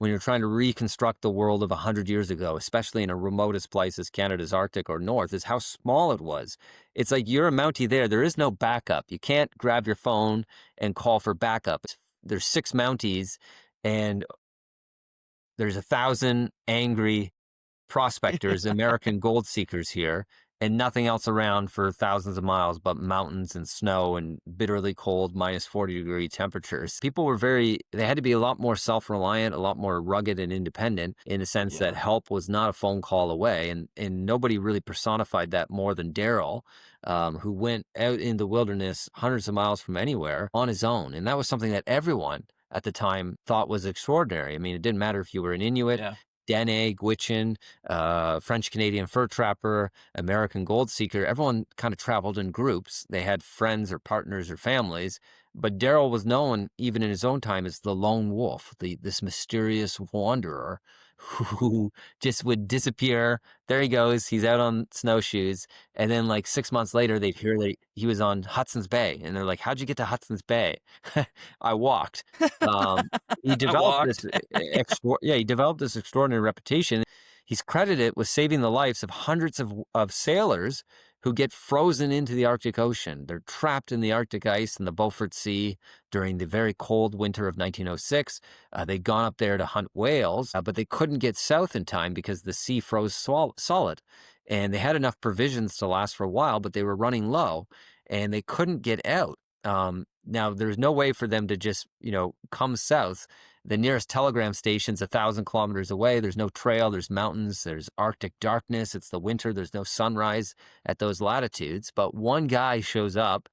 when you're trying to reconstruct the world of 100 years ago, especially in a remotest place as Canada's Arctic or North, is how small it was. It's like you're a Mountie there. There is no backup. You can't grab your phone and call for backup. There's 6 Mounties, and there's 1,000 angry prospectors, American gold seekers here, and nothing else around for thousands of miles but mountains and snow and bitterly cold -40-degree temperatures. People were they had to be a lot more self-reliant, a lot more rugged and independent in the sense that Yeah. help was not a phone call away. And nobody really personified that more than Darrell, who went out in the wilderness hundreds of miles from anywhere on his own. And that was something that everyone at the time thought was extraordinary. I mean, it didn't matter if you were an Inuit, Yeah. Dene, Gwich'in, French-Canadian fur trapper, American gold seeker. Everyone kind of traveled in groups. They had friends or partners or families. But Darrell was known, even in his own time, as the lone wolf, this mysterious wanderer who just would disappear. There he goes. He's out on snowshoes. And then like 6 months later, they'd hear that he was on Hudson's Bay. And they're like, how'd you get to Hudson's Bay? I walked. Um, he I developed walked. he developed this extraordinary reputation. He's credited with saving the lives of hundreds of sailors who get frozen into the Arctic Ocean. They're trapped in the Arctic ice in the Beaufort Sea during the very cold winter of 1906. They'd gone up there to hunt whales, but they couldn't get south in time because the sea froze solid. And they had enough provisions to last for a while, but they were running low and they couldn't get out. Now, there's no way for them to just, come south. The nearest telegram station's 1,000 kilometers away. There's no trail. There's mountains. There's Arctic darkness. It's the winter. There's no sunrise at those latitudes. But one guy shows up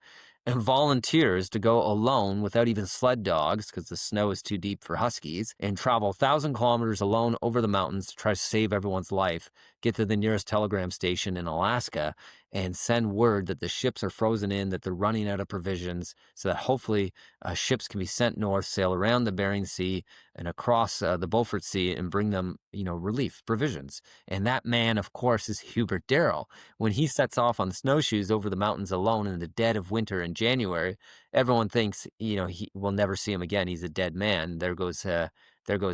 and volunteers to go alone without even sled dogs because the snow is too deep for huskies and travel 1,000 kilometers alone over the mountains to try to save everyone's life, get to the nearest telegram station in Alaska and send word that the ships are frozen in, that they're running out of provisions, so that hopefully ships can be sent north, sail around the Bering Sea and across the Beaufort Sea and bring them, relief, provisions. And that man, of course, is Hubert Darrell. When he sets off on snowshoes over the mountains alone in the dead of winter in January, everyone thinks, he will never see him again. He's a dead man. There goes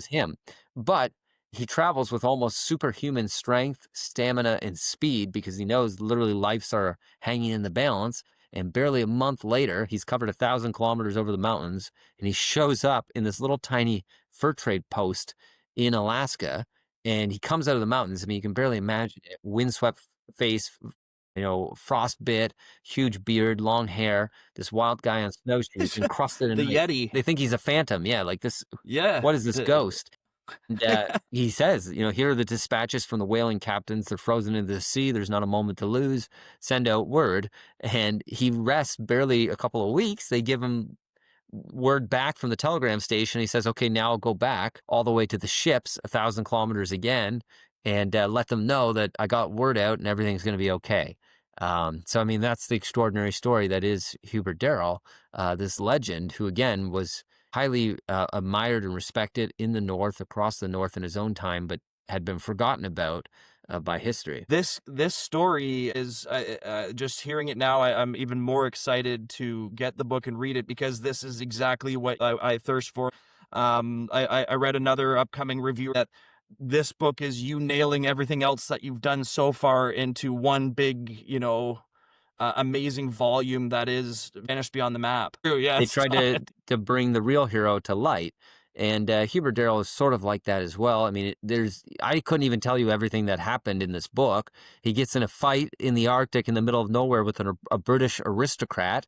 him. But he travels with almost superhuman strength, stamina, and speed because he knows literally lives are hanging in the balance. And barely a month later, he's covered 1,000 kilometers over the mountains, and he shows up in this little tiny fur trade post in Alaska. And he comes out of the mountains. I mean, you can barely imagine it. Windswept face, frostbit, huge beard, long hair. This wild guy on snowshoes, encrusted in The ice. Yeti. They think he's a phantom. Yeah, like this. Yeah. What is this ghost? And he says, here are the dispatches from the whaling captains. They're frozen into the sea. There's not a moment to lose. Send out word. And he rests barely a couple of weeks. They give him word back from the telegram station. He says, okay, now I'll go back all the way to the ships, 1,000 kilometers again, and let them know that I got word out and everything's going to be okay. So, I mean, that's the extraordinary story that is Hubert Darrell, this legend who, again, was highly admired and respected in the North, across the North in his own time, but had been forgotten about by history. This story is just hearing it now. I'm even more excited to get the book and read it because this is exactly what I thirst for. I read another upcoming review that this book is you nailing everything else that you've done so far into one big, amazing volume that is Vanished Beyond the Map. They Yes. tried to bring the real hero to light. And Hubert Darrell is sort of like that as well. I mean, I couldn't even tell you everything that happened in this book. He gets in a fight in the Arctic in the middle of nowhere with a British aristocrat.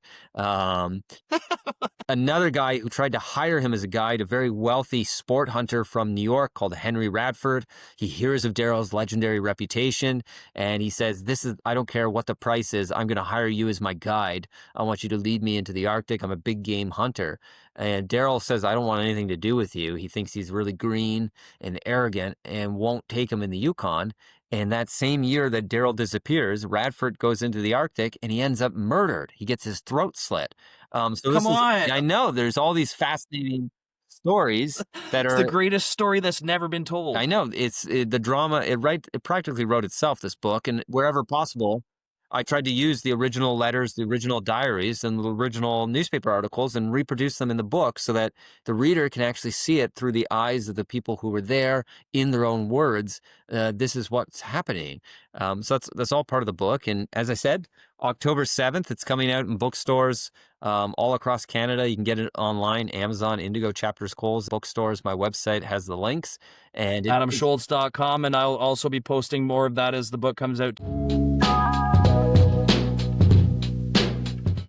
Another guy who tried to hire him as a guide, a very wealthy sport hunter from New York called Henry Radford. He hears of Darrell's legendary reputation, and he says, I don't care what the price is. I'm going to hire you as my guide. I want you to lead me into the Arctic. I'm a big game hunter. And Darrell says, I don't want anything to do with you. He thinks he's really green and arrogant and won't take him in the Yukon. And that same year that Darrell disappears, Radford goes into the Arctic and he ends up murdered. He gets his throat slit. Come on. I know there's all these fascinating stories that It's are the greatest story that's never been told. I know the drama. It practically wrote itself, this book, and wherever possible, I tried to use the original letters, the original diaries, and the original newspaper articles and reproduce them in the book so that the reader can actually see it through the eyes of the people who were there in their own words. This is what's happening. So that's all part of the book. And as I said, October 7th, it's coming out in bookstores all across Canada. You can get it online, Amazon, Indigo, Chapters, Coles, bookstores. My website has the links. And AdamShoalts.com, and I'll also be posting more of that as the book comes out.